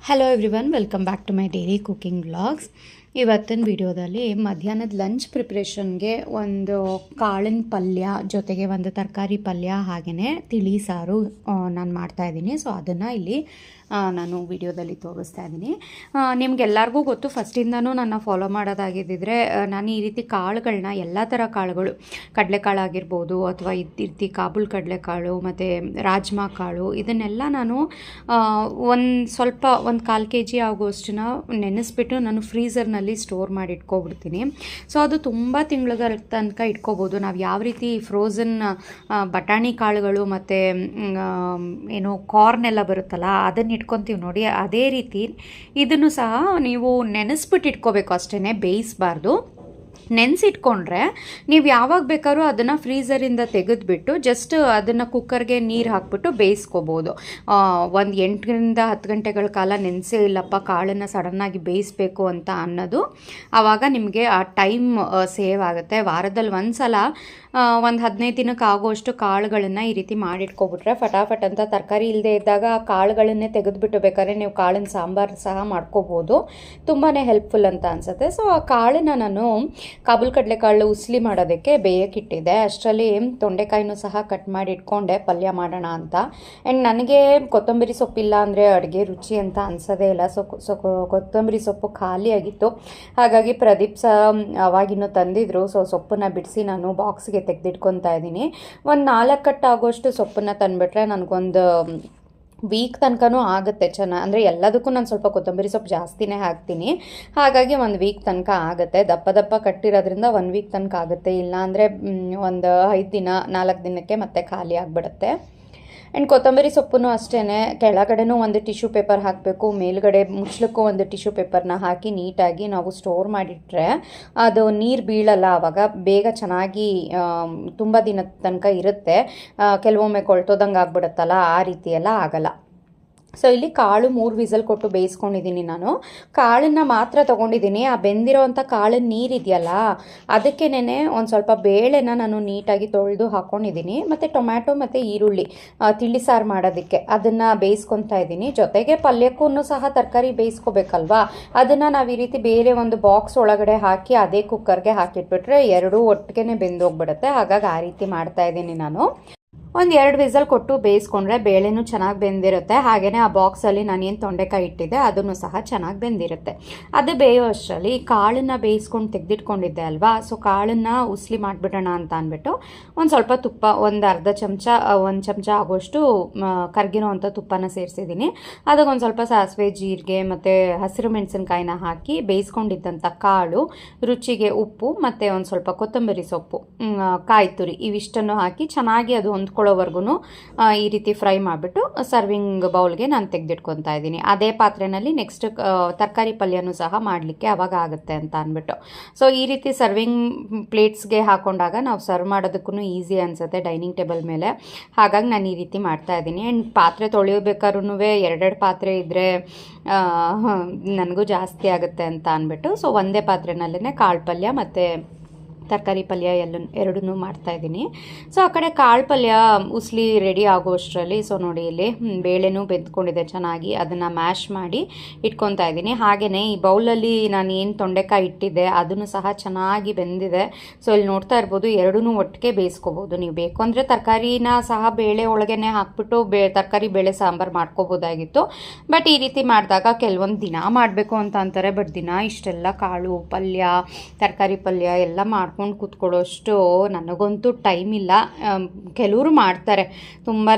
Hello everyone, welcome back to my daily cooking vlogs. ಇವತ್ತಿನ ವಿಡಿಯೋದಲ್ಲಿ ಮಧ್ಯಾಹ್ನದ ಲಂಚ್ ಪ್ರಿಪ್ರೇಷನ್ಗೆ ಒಂದು ಕಾಳಿನ ಪಲ್ಯ ಜೊತೆಗೆ ಒಂದು ತರಕಾರಿ ಪಲ್ಯ ಹಾಗೆಯೇ ತಿಳಿ ಸಾರು ನಾನು ಮಾಡ್ತಾಯಿದ್ದೀನಿ. ಸೊ ಅದನ್ನು ಇಲ್ಲಿ ನಾನು ವಿಡಿಯೋದಲ್ಲಿ ತೋರಿಸ್ತಾ ಇದ್ದೀನಿ. ನಿಮಗೆಲ್ಲರಿಗೂ ಗೊತ್ತು, ಫಸ್ಟಿಂದನೂ ನನ್ನ ಫಾಲೋ ಮಾಡೋದಾಗಿದ್ದಿದ್ರೆ ನಾನು ಈ ರೀತಿ ಕಾಳುಗಳನ್ನ ಎಲ್ಲ ಥರ ಕಾಳುಗಳು, ಕಡಲೆಕಾಳು ಆಗಿರ್ಬೋದು ಅಥವಾ ರೀತಿ ಕಾಬೂಲ್ ಕಡಲೆಕಾಳು ಮತ್ತು ರಾಜ್ಮಾ ಕಾಳು, ಇದನ್ನೆಲ್ಲ ನಾನು ಒಂದು 1/4 kg ಆಗೋಷ್ಟನ್ನ ನೆನೆಸ್ಬಿಟ್ಟು ನಾನು ಫ್ರೀಝರ್ನಲ್ಲಿ ಸ್ಟೋರ್ ಮಾಡಿ ಇಟ್ಕೊಬಿಡ್ತೀನಿ. ಸೊ ಅದು ತುಂಬ ತಿಂಗಳ ತನಕ ಇಟ್ಕೋಬೋದು. ನಾವು ಯಾವ ರೀತಿ ಫ್ರೋಝನ್ ಬಟಾಣಿ ಕಾಳುಗಳು ಮತ್ತು ಏನು ಕಾರ್ನ್ ಎಲ್ಲ ಬರುತ್ತಲ್ಲ ಅದನ್ನು ಇಟ್ಕೊತೀವಿ ನೋಡಿ, ಅದೇ ರೀತಿ ಇದನ್ನು ಸಹ ನೀವು ನೆನೆಸ್ಬಿಟ್ಟು ಇಟ್ಕೋಬೇಕು, ಅಷ್ಟೇ ಬೇಯಿಸಬಾರ್ದು. ನೆನೆಸಿಟ್ಕೊಂಡ್ರೆ ನೀವು ಯಾವಾಗ ಬೇಕಾದ್ರೂ ಅದನ್ನು ಫ್ರೀಝರಿಂದ ತೆಗೆದುಬಿಟ್ಟು ಜಸ್ಟ್ ಅದನ್ನು ಕುಕ್ಕರ್ಗೆ ನೀರು ಹಾಕ್ಬಿಟ್ಟು ಬೇಯಿಸ್ಕೋಬೋದು. ಒಂದು 8ರಿಂದ 10 ಗಂಟೆಗಳ ಕಾಲ ನೆನೆಸೇ ಇಲ್ಲಪ್ಪ ಕಾಳನ್ನು ಸಡನ್ನಾಗಿ ಬೇಯಿಸಬೇಕು ಅಂತ ಅನ್ನೋದು, ಆವಾಗ ನಿಮಗೆ ಆ ಟೈಮ್ ಸೇವ್ ಆಗುತ್ತೆ. ವಾರದಲ್ಲಿ ಒಂದು ಸಲ ಒಂದು 15 ದಿನಕ್ಕೆ ಆಗೋಷ್ಟು ಕಾಳುಗಳನ್ನು ಈ ರೀತಿ ಮಾಡಿಟ್ಕೊಬಿಟ್ರೆ ಫಟಾಫಟ್ ಅಂತ ತರಕಾರಿ ಇಲ್ಲದೆ ಇದ್ದಾಗ ಆ ಕಾಳುಗಳನ್ನೇ ತೆಗೆದುಬಿಟ್ಟು ಬೇಕಾದ್ರೆ ನೀವು ಕಾಳಿನ ಸಾಂಬಾರು ಸಹ ಮಾಡ್ಕೋಬೋದು. ತುಂಬಾ ಹೆಲ್ಪ್ಫುಲ್ ಅಂತ ಅನಿಸುತ್ತೆ. ಸೊ ಆ ಕಾಳನ್ನು ನಾನು ಕಾಬೂಲ್ ಕಡಲೆಕಾಳು ಉಸ್ಲಿ ಮಾಡೋದಕ್ಕೆ ಬೇಯಕ್ಕಿಟ್ಟಿದ್ದೆ. ಅಷ್ಟರಲ್ಲಿ ತೊಂಡೆಕಾಯಿನೂ ಸಹ ಕಟ್ ಮಾಡಿ ಇಟ್ಕೊಂಡೆ ಪಲ್ಯ ಮಾಡೋಣ ಅಂತ. ಆ್ಯಂಡ್ ನನಗೆ ಕೊತ್ತಂಬರಿ ಸೊಪ್ಪಿಲ್ಲ ಅಂದರೆ ಅಡುಗೆ ರುಚಿ ಅಂತ ಅನಿಸೋದೇ ಇಲ್ಲ. ಸೊ ಕೊತ್ತಂಬರಿ ಸೊಪ್ಪು ಖಾಲಿ ಆಗಿತ್ತು. ಹಾಗಾಗಿ ಪ್ರದೀಪ್ ಸಹ ಅವಾಗಿನ್ನೂ ತಂದಿದ್ರು. ಸೊ ಸೊಪ್ಪನ್ನು ಬಿಡಿಸಿ ನಾನು ಬಾಕ್ಸ್ಗೆ ತೆಗೆದಿಟ್ಕೊತಾ ಇದ್ದೀನಿ. ಒಂದು 4 ಕಟ್ ಆಗೋಷ್ಟು ಸೊಪ್ಪನ್ನು ತಂದುಬಿಟ್ರೆ ನನಗೊಂದು ವೀಕ್ ತನಕನೂ ಆಗುತ್ತೆ ಚೆನ್ನಾಗಿ. ಅಂದರೆ ಎಲ್ಲದಕ್ಕೂ ನಾನು ಸ್ವಲ್ಪ ಕೊತ್ತಂಬರಿ ಸೊಪ್ಪು ಜಾಸ್ತಿನೇ ಹಾಕ್ತೀನಿ. ಹಾಗಾಗಿ ಒಂದು ವೀಕ್ ತನಕ ಆಗುತ್ತೆ. ದಪ್ಪ ದಪ್ಪ ಕಟ್ಟಿರೋದ್ರಿಂದ 1 ವೀಕ್ ತನಕ ಆಗುತ್ತೆ. ಇಲ್ಲ ಅಂದರೆ ಒಂದು 5 ದಿನ 4 ದಿನಕ್ಕೆ ಮತ್ತೆ ಖಾಲಿ ಆಗಿಬಿಡುತ್ತೆ. ಆ್ಯಂಡ್ ಕೊತ್ತಂಬರಿ ಸೊಪ್ಪು ಅಷ್ಟೇ, ಕೆಳಗಡೆನೂ ಒಂದು ಟಿಶ್ಯೂ ಪೇಪರ್ ಹಾಕಬೇಕು, ಮೇಲುಗಡೆ ಮುಚ್ಚಲಕ್ಕೂ ಒಂದು ಟಿಶ್ಯೂ ಪೇಪರ್ನ ಹಾಕಿ ನೀಟಾಗಿ ನಾವು ಸ್ಟೋರ್ ಮಾಡಿಟ್ರೆ ಅದು ನೀರು ಬೀಳಲ್ಲ. ಆವಾಗ ಬೇಗ ಚೆನ್ನಾಗಿ ತುಂಬ ದಿನದ ತನಕ ಇರುತ್ತೆ. ಕೆಲವೊಮ್ಮೆ ಕೊಳ್ತೋದಂಗೆ ಆಗ್ಬಿಡುತ್ತಲ್ಲ, ಆ ರೀತಿ ಎಲ್ಲ ಆಗಲ್ಲ. ಸೊ ಇಲ್ಲಿ ಕಾಳು 3 ವಿಸಲ್ ಕೊಟ್ಟು ಬೇಯಿಸ್ಕೊಂಡಿದ್ದೀನಿ. ನಾನು ಕಾಳನ್ನು ಮಾತ್ರ ತೊಗೊಂಡಿದ್ದೀನಿ. ಆ ಬೆಂದಿರೋವಂಥ ಕಾಳಿನ ನೀರಿದೆಯಲ್ಲ ಅದಕ್ಕೇನೆ ಒಂದು ಸ್ವಲ್ಪ ಬೇಳೆನ ನಾನು ನೀಟಾಗಿ ತೊಳೆದು ಹಾಕ್ಕೊಂಡಿದ್ದೀನಿ. ಮತ್ತು ಟೊಮ್ಯಾಟೊ ಮತ್ತು ಈರುಳ್ಳಿ ತಿಳಿ ಸಾರು ಮಾಡೋದಕ್ಕೆ ಅದನ್ನು ಬೇಯಿಸ್ಕೊತಾ ಇದ್ದೀನಿ. ಜೊತೆಗೆ ಪಲ್ಯಕ್ಕೂ ಸಹ ತರಕಾರಿ ಬೇಯಿಸ್ಕೋಬೇಕಲ್ವಾ, ಅದನ್ನು ನಾವು ಈ ರೀತಿ ಬೇರೆ ಒಂದು ಬಾಕ್ಸ್ ಒಳಗಡೆ ಹಾಕಿ ಅದೇ ಕುಕ್ಕರ್ಗೆ ಹಾಕಿಟ್ಬಿಟ್ರೆ ಎರಡೂ ಒಟ್ಟಿಗೆ ಬೆಂದೋಗ್ಬಿಡುತ್ತೆ. ಹಾಗಾಗಿ ಆ ರೀತಿ ಮಾಡ್ತಾಯಿದ್ದೀನಿ ನಾನು. ಒಂದು 2 ವಿಸಲ್ ಕೊಟ್ಟು ಬೇಯಿಸ್ಕೊಂಡ್ರೆ ಬೇಳೆನೂ ಚೆನ್ನಾಗಿ ಬೆಂದಿರುತ್ತೆ. ಹಾಗೆಯೇ ಆ ಬಾಕ್ಸಲ್ಲಿ ನಾನೇನು ತೊಂಡೆಕಾಯಿ ಇಟ್ಟಿದ್ದೆ ಅದನ್ನು ಸಹ ಚೆನ್ನಾಗಿ ಬೆಂದಿರುತ್ತೆ. ಅದು ಬೇಯೋ ಅಷ್ಟರಲ್ಲಿ ಕಾಳನ್ನು ಬೇಯಿಸ್ಕೊಂಡು ತೆಗೆದಿಟ್ಕೊಂಡಿದ್ದೆ ಅಲ್ವಾ. ಸೊ ಕಾಳನ್ನು ಉಸ್ಲಿ ಮಾಡಿಬಿಡೋಣ ಅಂತ ಅಂದ್ಬಿಟ್ಟು ಒಂದು ಸ್ವಲ್ಪ ತುಪ್ಪ, ಒಂದು ಅರ್ಧ ಚಮಚ, 1 ಚಮಚ ಆಗೋಷ್ಟು ಕರ್ಗಿರೋ ಅಂಥ ತುಪ್ಪನ ಸೇರಿಸಿದ್ದೀನಿ. ಅದಕ್ಕೊಂದು ಸ್ವಲ್ಪ ಸಾಸಿವೆ, ಜೀರಿಗೆ ಮತ್ತು ಹಸಿರು ಮೆಣಸಿನ್ಕಾಯಿನ ಹಾಕಿ ಬೇಯಿಸ್ಕೊಂಡಿದ್ದಂಥ ಕಾಳು, ರುಚಿಗೆ ಉಪ್ಪು ಮತ್ತು ಒಂದು ಸ್ವಲ್ಪ ಕೊತ್ತಂಬರಿ ಸೊಪ್ಪು, ಕಾಯಿ ತುರಿ ಇವಿಷ್ಟನ್ನು ಹಾಕಿ ಚೆನ್ನಾಗಿ ಅದು ಹೊಂದ್ಕೊಳ್ಳೋವರೆಗೂ ಈ ರೀತಿ ಫ್ರೈ ಮಾಡಿಬಿಟ್ಟು ಸರ್ವಿಂಗ್ ಬೌಲ್ಗೆ ನಾನು ತೆಗೆದಿಟ್ಕೊತಾ ಇದ್ದೀನಿ. ಅದೇ ಪಾತ್ರೆಯಲ್ಲಿ ನೆಕ್ಸ್ಟ್ ತರಕಾರಿ ಪಲ್ಯನೂ ಸಹ ಮಾಡಲಿಕ್ಕೆ ಆವಾಗ ಆಗುತ್ತೆ ಅಂತ ಅಂದ್ಬಿಟ್ಟು. ಸೊ ಈ ರೀತಿ ಸರ್ವಿಂಗ್ ಪ್ಲೇಟ್ಸ್ಗೆ ಹಾಕೊಂಡಾಗ ನಾವು ಸರ್ವ್ ಮಾಡೋದಕ್ಕೂ ಈಸಿ ಅನಿಸುತ್ತೆ ಡೈನಿಂಗ್ ಟೇಬಲ್ ಮೇಲೆ. ಹಾಗಾಗಿ ನಾನು ಈ ರೀತಿ ಮಾಡ್ತಾ ಇದ್ದೀನಿ. ಆ್ಯಂಡ್ ಪಾತ್ರೆ ತೊಳೆಯೋಬೇಕಾದ್ರೂ 2 ಪಾತ್ರೆ ಇದ್ದರೆ ನನಗೂ ಜಾಸ್ತಿ ಆಗುತ್ತೆ ಅಂತ ಅಂದ್ಬಿಟ್ಟು ಸೊ ಒಂದೇ ಪಾತ್ರೆನಲ್ಲೇ ಕಾಳು ಪಲ್ಯ ಮತ್ತು ತರಕಾರಿ ಪಲ್ಯ ಎರಡನ್ನೂ ಮಾಡ್ತಾಯಿದ್ದೀನಿ. ಸೊ ಆ ಕಡೆ ಕಾಳು ಪಲ್ಯ ಉಸ್ಲಿ ರೆಡಿ ಆಗೋಷ್ಟರಲ್ಲಿ ಸೊ ನೋಡಿ ಇಲ್ಲಿ ಬೇಳೆನೂ ಬೆಂದ್ಕೊಂಡಿದೆ ಚೆನ್ನಾಗಿ, ಅದನ್ನು ಮ್ಯಾಶ್ ಮಾಡಿ ಇಟ್ಕೊತಾ ಇದ್ದೀನಿ. ಹಾಗೆಯೇ ಈ ಬೌಲಲ್ಲಿ ನಾನು ಏನು ತೊಂಡೆಕಾಯಿ ಇಟ್ಟಿದ್ದೆ ಅದನ್ನು ಸಹ ಚೆನ್ನಾಗಿ ಬೆಂದಿದೆ. ಸೊ ಇಲ್ಲಿ ನೋಡ್ತಾ ಇರ್ಬೋದು, ಎರಡನ್ನೂ ಒಟ್ಟಿಗೆ ಬೇಯಿಸ್ಕೋಬೋದು. ನೀವು ಬೇಕು ಅಂದರೆ ತರಕಾರಿನ ಸಹ ಬೇಳೆ ಒಳಗೇ ಹಾಕ್ಬಿಟ್ಟು ತರಕಾರಿ ಬೇಳೆ ಸಾಂಬಾರು ಮಾಡ್ಕೋಬೋದಾಗಿತ್ತು. ಬಟ್ ಈ ರೀತಿ ಮಾಡಿದಾಗ ಕೆಲವೊಂದು ದಿನ ಮಾಡಬೇಕು ಅಂತ ಅಂತಾರೆ. ಬಟ್ ದಿನ ಇಷ್ಟೆಲ್ಲ ಕಾಳು ಪಲ್ಯ ತರಕಾರಿ ಪಲ್ಯ ಎಲ್ಲ ಮಾಡ್ಕೊಂಡು ಕೂತ್ಕೊಳ್ಳೋಷ್ಟು ನನಗಂತೂ ಟೈಮ್ ಇಲ್ಲ. ಕೆಲವರು ಮಾಡ್ತಾರೆ, ತುಂಬಾ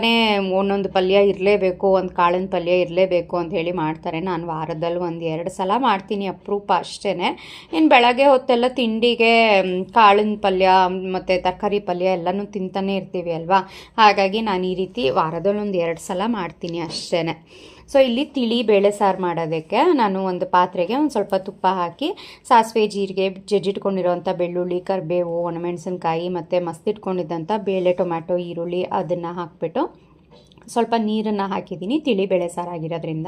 ಒಂದೊಂದು ಪಲ್ಯ ಇರಲೇಬೇಕು, ಒಂದು ಕಾಳಿನ ಪಲ್ಯ ಇರಲೇಬೇಕು ಅಂತ ಹೇಳಿ ಮಾಡ್ತಾರೆ. ನಾನು ವಾರದಲ್ಲಿ 1-2 ಸಲ ಮಾಡ್ತೀನಿ, ಅಪರೂಪ ಅಷ್ಟೇ. ಇನ್ನು ಬೆಳಗ್ಗೆ ಹೊತ್ತೆಲ್ಲ ತಿಂಡಿಗೆ ಕಾಳಿನ ಪಲ್ಯ ಮತ್ತು ತರಕಾರಿ ಪಲ್ಯ ಎಲ್ಲನೂ ತಿಂತಾನೆ ಇರ್ತೀವಿ ಅಲ್ವಾ. ಹಾಗಾಗಿ ನಾನು ಈ ರೀತಿ ವಾರದಲ್ಲಿ 1-2 ಸಲ ಮಾಡ್ತೀನಿ ಅಷ್ಟೇ. ಸೊ ಇಲ್ಲಿ ತಿಳಿ ಬೇಳೆ ಸಾರು ಮಾಡೋದಕ್ಕೆ ನಾನು ಒಂದು ಪಾತ್ರೆಗೆ ಒಂದು ಸ್ವಲ್ಪ ತುಪ್ಪ ಹಾಕಿ ಸಾಸಿವೆ, ಜೀರಿಗೆ, ಜಜ್ಜಿಟ್ಕೊಂಡಿರೋಂಥ ಬೆಳ್ಳುಳ್ಳಿ, ಕರಿಬೇವು, ಒಣಮೆಣಸಿನ್ಕಾಯಿ ಮತ್ತು ಮಸ್ತಿಟ್ಕೊಂಡಿದ್ದಂಥ ಬೇಳೆ, ಟೊಮ್ಯಾಟೊ, ಈರುಳ್ಳಿ ಅದನ್ನು ಹಾಕಿಬಿಟ್ಟು ಸ್ವಲ್ಪ ನೀರನ್ನು ಹಾಕಿದ್ದೀನಿ, ತಿಳಿ ಬೇಳೆ ಸಾರಾಗಿರೋದ್ರಿಂದ.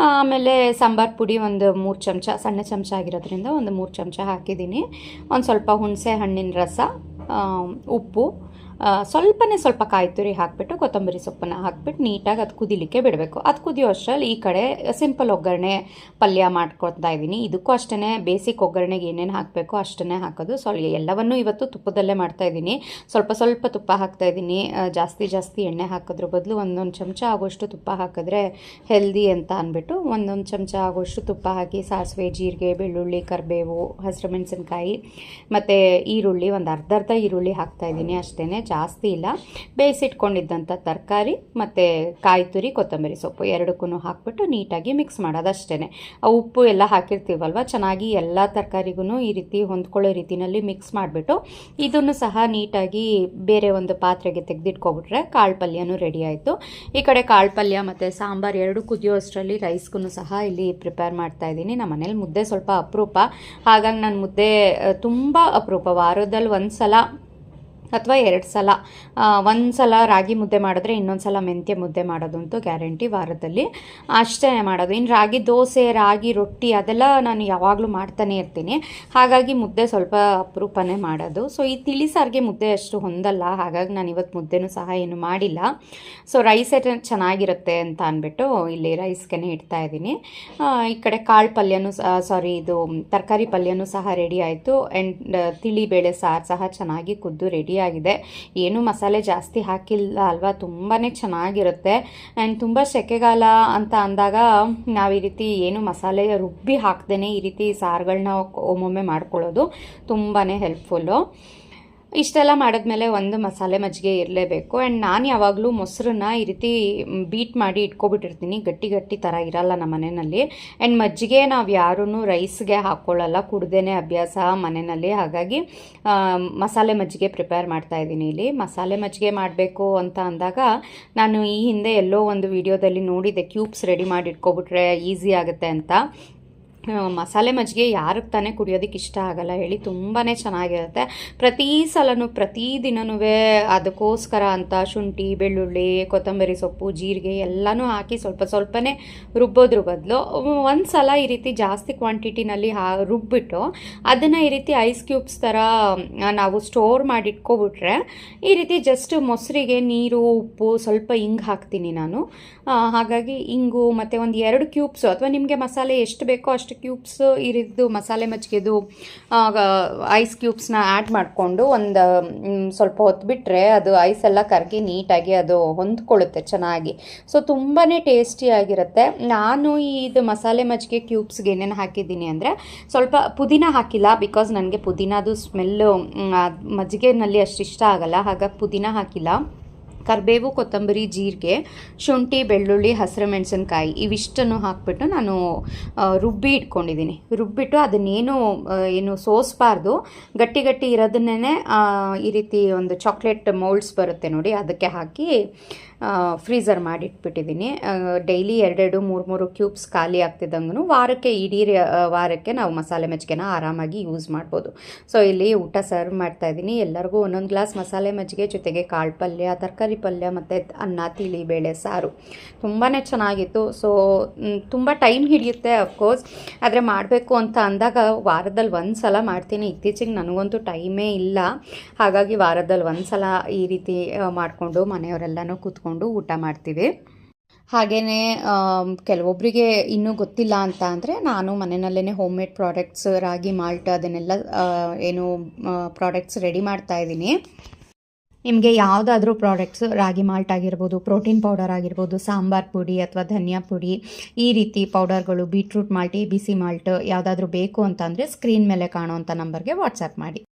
ಆಮೇಲೆ ಸಾಂಬಾರು ಪುಡಿ ಒಂದು 3 ಚಮಚ, ಸಣ್ಣ ಚಮಚ ಆಗಿರೋದ್ರಿಂದ ಒಂದು 3 ಚಮಚ ಹಾಕಿದ್ದೀನಿ. ಒಂದು ಸ್ವಲ್ಪ ಹುಣಸೆ ಹಣ್ಣಿನ ರಸ, ಉಪ್ಪು, ಸ್ವಲ್ಪನೇ ಸ್ವಲ್ಪ ಕಾಯಿ ತುರಿ ಹಾಕಿಬಿಟ್ಟು ಕೊತ್ತಂಬರಿ ಸೊಪ್ಪನ್ನು ಹಾಕಿಬಿಟ್ಟು ನೀಟಾಗಿ ಅದು ಕುದಿಲಿಕ್ಕೆ ಬಿಡಬೇಕು. ಅದು ಕುದಿಯೋ ಅಷ್ಟರಲ್ಲಿ ಈ ಕಡೆ ಸಿಂಪಲ್ ಒಗ್ಗರಣೆ ಪಲ್ಯ ಮಾಡ್ಕೊತಾ ಇದ್ದೀನಿ. ಇದಕ್ಕೂ ಅಷ್ಟೇ ಬೇಸಿಕ್ ಒಗ್ಗರಣೆಗೆ ಏನೇನು ಹಾಕಬೇಕು ಅಷ್ಟನ್ನೇ ಹಾಕೋದು. ಎಲ್ಲವನ್ನೂ ಇವತ್ತು ತುಪ್ಪದಲ್ಲೇ ಮಾಡ್ತಾಯಿದ್ದೀನಿ. ಸ್ವಲ್ಪ ತುಪ್ಪ ಹಾಕ್ತಾಯಿದ್ದೀನಿ. ಜಾಸ್ತಿ ಎಣ್ಣೆ ಹಾಕೋದ್ರ ಬದಲು ಒಂದೊಂದು ಚಮಚ ಆಗೋಷ್ಟು ತುಪ್ಪ ಹಾಕಿದ್ರೆ ಹೆಲ್ದಿ ಅಂತ ಅಂದ್ಬಿಟ್ಟು ಒಂದೊಂದು ಚಮಚ ಆಗೋಷ್ಟು ತುಪ್ಪ ಹಾಕಿ ಸಾಸಿವೆ, ಜೀರಿಗೆ, ಬೆಳ್ಳುಳ್ಳಿ, ಕರಿಬೇವು, ಹಸಿರು ಮೆಣಸಿನ್ಕಾಯಿ ಮತ್ತು ಈರುಳ್ಳಿ, ಒಂದು ಅರ್ಧ ಈರುಳ್ಳಿ ಹಾಕ್ತಾಯಿದ್ದೀನಿ ಅಷ್ಟೇ, ಜಾಸ್ತಿ ಇಲ್ಲ. ಬೇಯಿಸಿಟ್ಕೊಂಡಿದ್ದಂಥ ತರಕಾರಿ ಮತ್ತು ಕಾಯಿ ತುರಿ, ಕೊತ್ತಂಬರಿ ಸೊಪ್ಪು ಎರಡಕ್ಕೂ ಹಾಕ್ಬಿಟ್ಟು ನೀಟಾಗಿ ಮಿಕ್ಸ್ ಮಾಡೋದು ಅಷ್ಟೇ. ಉಪ್ಪು ಎಲ್ಲ ಹಾಕಿರ್ತೀವಲ್ವ, ಚೆನ್ನಾಗಿ ಎಲ್ಲ ತರಕಾರಿಗೂ ಈ ರೀತಿ ಹೊಂದ್ಕೊಳ್ಳೋ ರೀತಿಯಲ್ಲಿ ಮಿಕ್ಸ್ ಮಾಡಿಬಿಟ್ಟು ಇದನ್ನು ಸಹ ನೀಟಾಗಿ ಬೇರೆ ಒಂದು ಪಾತ್ರೆಗೆ ತೆಗೆದಿಟ್ಕೊಬಿಟ್ರೆ ಕಾಳು ಪಲ್ಯನೂ ರೆಡಿ ಆಯಿತು. ಈ ಕಡೆ ಕಾಳು ಪಲ್ಯ ಮತ್ತು ಸಾಂಬಾರು ಎರಡು ಕುದಿಯೋ ಅಷ್ಟರಲ್ಲಿ ರೈಸ್ಗೂ ಸಹ ಇಲ್ಲಿ ಪ್ರಿಪೇರ್ ಮಾಡ್ತಾ ಇದ್ದೀನಿ. ನಮ್ಮ ಮನೇಲಿ ಮುದ್ದೆ ಸ್ವಲ್ಪ ಅಪರೂಪ, ಹಾಗಾಗಿ ನಾನು ಮುದ್ದೆ ತುಂಬ ಅಪರೂಪ, ವಾರದಲ್ಲಿ ಒಂದು ಸಲ ಅಥವಾ 2 ಸಲ, ಒಂದು ಸಲ ರಾಗಿ ಮುದ್ದೆ ಮಾಡಿದ್ರೆ ಇನ್ನೊಂದು ಸಲ ಮೆಂತ್ಯ ಮುದ್ದೆ ಮಾಡೋದಂತೂ ಗ್ಯಾರಂಟಿ, ವಾರದಲ್ಲಿ ಅಷ್ಟೇ ಮಾಡೋದು. ಇನ್ನು ರಾಗಿ ದೋಸೆ, ರಾಗಿ ರೊಟ್ಟಿ ಅದೆಲ್ಲ ನಾನು ಯಾವಾಗಲೂ ಮಾಡ್ತಾನೆ ಇರ್ತೀನಿ, ಹಾಗಾಗಿ ಮುದ್ದೆ ಸ್ವಲ್ಪ ಅಪರೂಪನೇ ಮಾಡೋದು. ಸೊ ಈ ತಿಳಿ ಸಾರಿಗೆ ಮುದ್ದೆ ಅಷ್ಟು ಹೊಂದಲ್ಲ, ಹಾಗಾಗಿ ನಾನು ಇವತ್ತು ಮುದ್ದೆನೂ ಸಹ ಏನು ಮಾಡಿಲ್ಲ. ಸೊ ರೈಸೇ ಚೆನ್ನಾಗಿರುತ್ತೆ ಅಂತ ಅಂದ್ಬಿಟ್ಟು ಇಲ್ಲಿ ರೈಸ್ಗೆ ಇಡ್ತಾ ಇದ್ದೀನಿ. ಈ ಕಡೆ ಕಾಳು ಪಲ್ಯನೂ ಇದು ತರಕಾರಿ ಪಲ್ಯನೂ ಸಹ ರೆಡಿ ಆಯಿತು. ಆ್ಯಂಡ್ ತಿಳಿಬೇಳೆ ಸಾರು ಸಹ ಚೆನ್ನಾಗಿ ಕುದ್ದು ರೆಡಿ ಆಗಿದೆ. ಏನು ಮಸಾಲೆ ಜಾಸ್ತಿ ಹಾಕಿಲ್ಲ ಅಲ್ವಾ, ತುಂಬಾ ಚೆನ್ನಾಗಿರುತ್ತೆ. ಆ್ಯಂಡ್ ತುಂಬ ಸೆಕೆಗಾಲ ಅಂತ ಅಂದಾಗ ನಾವು ಈ ರೀತಿ ಏನು ಮಸಾಲೆ ರುಬ್ಬಿ ಹಾಕ್ದೇನೆ ಈ ರೀತಿ ಸಾರುಗಳನ್ನ ಒಮ್ಮೊಮ್ಮೆ ಮಾಡ್ಕೊಳ್ಳೋದು ತುಂಬಾ ಹೆಲ್ಪ್ಫುಲ್ಲು. ಇಷ್ಟೆಲ್ಲ ಮಾಡಿದ್ಮೇಲೆ ಒಂದು ಮಸಾಲೆ ಮಜ್ಜಿಗೆ ಇರಲೇಬೇಕು. ಆ್ಯಂಡ್ ನಾನು ಯಾವಾಗಲೂ ಮೊಸರನ್ನ ಈ ರೀತಿ ಬೀಟ್ ಮಾಡಿ ಇಟ್ಕೊಬಿಟ್ಟಿರ್ತೀನಿ, ಗಟ್ಟಿ ಥರ ಇರಲ್ಲ ನಮ್ಮ ಮನೆಯಲ್ಲಿ. ಆ್ಯಂಡ್ ಮಜ್ಜಿಗೆ ನಾವು ಯಾರೂ ರೈಸ್ಗೆ ಹಾಕ್ಕೊಳ್ಳಲ್ಲ, ಕುಡ್ದೇ ಅಭ್ಯಾಸ ಮನೆಯಲ್ಲಿ, ಹಾಗಾಗಿ ಮಸಾಲೆ ಮಜ್ಜಿಗೆ ಪ್ರಿಪೇರ್ ಮಾಡ್ತಾಯಿದ್ದೀನಿ. ಇಲ್ಲಿ ಮಸಾಲೆ ಮಜ್ಜಿಗೆ ಮಾಡಬೇಕು ಅಂತ ಅಂದಾಗ ನಾನು ಈ ಹಿಂದೆ ಎಲ್ಲೋ ಒಂದು ವಿಡಿಯೋದಲ್ಲಿ ನೋಡಿದ್ದೆ, ಕ್ಯೂಬ್ಸ್ ರೆಡಿ ಮಾಡಿ ಇಟ್ಕೊಬಿಟ್ರೆ ಈಸಿ ಆಗುತ್ತೆ ಅಂತ. ಮಸಾಲೆ ಮಜ್ಜಿಗೆ ಯಾರಿಗೆ ತಾನೇ ಕುಡಿಯೋದಕ್ಕೆ ಇಷ್ಟ ಆಗಲ್ಲ ಹೇಳಿ, ತುಂಬಾ ಚೆನ್ನಾಗಿರುತ್ತೆ. ಪ್ರತಿದಿನವೂ ಅದಕ್ಕೋಸ್ಕರ ಅಂತ ಶುಂಠಿ, ಬೆಳ್ಳುಳ್ಳಿ, ಕೊತ್ತಂಬರಿ ಸೊಪ್ಪು, ಜೀರಿಗೆ ಎಲ್ಲನೂ ಹಾಕಿ ಸ್ವಲ್ಪನೇ ರುಬ್ಬೋದ್ರ ಬದಲು ಒಂದು ಸಲ ಈ ರೀತಿ ಜಾಸ್ತಿ ಕ್ವಾಂಟಿಟಿನಲ್ಲಿ ರುಬ್ಬಿಟ್ಟು ಅದನ್ನು ಈ ರೀತಿ ಐಸ್ ಕ್ಯೂಬ್ಸ್ ಥರ ನಾವು ಸ್ಟೋರ್ ಮಾಡಿ ಇಟ್ಕೊಬಿಟ್ರೆ, ಈ ರೀತಿ ಜಸ್ಟ್ ಮೊಸರಿಗೆ ನೀರು, ಉಪ್ಪು, ಸ್ವಲ್ಪ ಹಿಂಗೆ ಹಾಕ್ತೀನಿ ನಾನು. ಹಾಗಾಗಿ ಇಂಗು ಮತ್ತು ಒಂದು 2 ಕ್ಯೂಬ್ಸು ಅಥವಾ ನಿಮಗೆ ಮಸಾಲೆ ಎಷ್ಟು ಬೇಕೋ ಅಷ್ಟು ಕ್ಯೂಬ್ಸ್ ಇರಿದ್ದು ಮಸಾಲೆ ಮಜ್ಜಿಗೆದು ಐಸ್ ಕ್ಯೂಬ್ಸ್ನ ಆ್ಯಡ್ ಮಾಡಿಕೊಂಡು ಒಂದು ಸ್ವಲ್ಪ ಹೊತ್ತು ಬಿಟ್ಟರೆ ಅದು ಐಸ್ ಎಲ್ಲ ಕರಗಿ ನೀಟಾಗಿ ಅದು ಹೊಂದ್ಕೊಳ್ಳುತ್ತೆ ಚೆನ್ನಾಗಿ. ಸೊ ತುಂಬಾ ಟೇಸ್ಟಿಯಾಗಿರುತ್ತೆ. ನಾನು ಇದು ಮಸಾಲೆ ಮಜ್ಜಿಗೆ ಕ್ಯೂಬ್ಸ್ಗೆ ಏನೇನು ಹಾಕಿದ್ದೀನಿ ಅಂದರೆ, ಸ್ವಲ್ಪ ಪುದೀನ ಹಾಕಿಲ್ಲ, ಬಿಕಾಸ್ ನನಗೆ ಪುದೀನದು ಸ್ಮೆಲ್ಲು ಮಜ್ಜಿಗೆನಲ್ಲಿ ಅಷ್ಟು ಇಷ್ಟ ಆಗಲ್ಲ, ಹಾಗಾಗಿ ಪುದೀನ ಹಾಕಿಲ್ಲ. ಕರಿಬೇವು, ಕೊತ್ತಂಬರಿ, ಜೀರಿಗೆ, ಶುಂಠಿ, ಬೆಳ್ಳುಳ್ಳಿ, ಹಸಿರು ಮೆಣಸಿನ್ಕಾಯಿ ಇವಿಷ್ಟನ್ನು ಹಾಕಿಬಿಟ್ಟು ನಾನು ರುಬ್ಬಿ ಇಟ್ಕೊಂಡಿದ್ದೀನಿ. ರುಬ್ಬಿಟ್ಟು ಅದನ್ನೇನು ಸೋಸಬಾರ್ದು, ಗಟ್ಟಿ ಇರೋದನ್ನೇ ಈ ರೀತಿ ಒಂದು ಚಾಕ್ಲೇಟ್ ಮೌಲ್ಡ್ಸ್ ಬರುತ್ತೆ ನೋಡಿ, ಅದಕ್ಕೆ ಹಾಕಿ ಫ್ರೀಝರ್ ಮಾಡಿಟ್ಬಿಟ್ಟಿದ್ದೀನಿ. ಡೈಲಿ 2-2, 3-3 ಕ್ಯೂಬ್ಸ್ ಖಾಲಿ ಆಗ್ತಿದ್ದಂಗೂ ಇಡೀ ವಾರಕ್ಕೆ ನಾವು ಮಸಾಲೆ ಮಜ್ಜಿಗೆನ ಆರಾಮಾಗಿ ಯೂಸ್ ಮಾಡ್ಬೋದು. ಸೊ ಇಲ್ಲಿ ಊಟ ಸರ್ವ್ ಮಾಡ್ತಾಯಿದ್ದೀನಿ. ಎಲ್ಲರಿಗೂ ಒಂದೊಂದು ಗ್ಲಾಸ್ ಮಸಾಲೆ ಮಜ್ಜಿಗೆ ಜೊತೆಗೆ ಕಾಳು ಪಲ್ಯ, ತರಕಾರಿ ಪಲ್ಯ ಮತ್ತು ಅನ್ನ, ತಿಳಿಬೇಳೆ ಸಾರು ತುಂಬಾ ಚೆನ್ನಾಗಿತ್ತು. ಸೊ ತುಂಬ ಟೈಮ್ ಹಿಡಿಯುತ್ತೆ ಅಫ್ಕೋರ್ಸ್, ಆದರೆ ಮಾಡಬೇಕು ಅಂತ ಅಂದಾಗ ವಾರದಲ್ಲಿ 1 ಸಲ ಮಾಡ್ತೀನಿ. ಇತ್ತೀಚೆಗೆ ನನಗಂತೂ ಟೈಮೇ ಇಲ್ಲ, ಹಾಗಾಗಿ ವಾರದಲ್ಲಿ 1 ಸಲ ಈ ರೀತಿ ಮಾಡಿಕೊಂಡು ಮನೆಯವರೆಲ್ಲನೂ ಕೂತ್ಕೊಂಡು ಊಟ ಮಾಡ್ತೀವಿ. ಹಾಗೆಯೇ ಕೆಲವೊಬ್ಬರಿಗೆ ಇನ್ನೂ ಗೊತ್ತಿಲ್ಲ ಅಂತ ಅಂದರೆ, ನಾನು ಮನೆಯಲ್ಲೇ ಹೋಮ್ ಮೇಡ್ ಪ್ರಾಡಕ್ಟ್ಸ್, ರಾಗಿ ಮಾಲ್ಟ್ ಅದನ್ನೆಲ್ಲ ಪ್ರಾಡಕ್ಟ್ಸ್ ರೆಡಿ ಮಾಡ್ತಾಯಿದ್ದೀನಿ. ನಿಮಗೆ ಯಾವುದಾದ್ರೂ ಪ್ರಾಡಕ್ಟ್ಸ್, ರಾಗಿ ಮಾಲ್ಟ್ ಆಗಿರ್ಬೋದು, ಪ್ರೋಟೀನ್ ಪೌಡರ್ ಆಗಿರ್ಬೋದು, ಸಾಂಬಾರ್ ಪುಡಿ ಅಥವಾ ಧನಿಯಾ ಪುಡಿ, ಈ ರೀತಿ ಪೌಡರ್ಗಳು, ಬೀಟ್ರೂಟ್ ಮಾಲ್ಟ್, ABC ಮಾಲ್ಟ್ ಯಾವುದಾದ್ರೂ ಬೇಕು ಅಂತಂದರೆ ಸ್ಕ್ರೀನ್ ಮೇಲೆ ಕಾಣುವಂಥ ನಂಬರ್ಗೆ ವಾಟ್ಸಪ್ ಮಾಡಿ.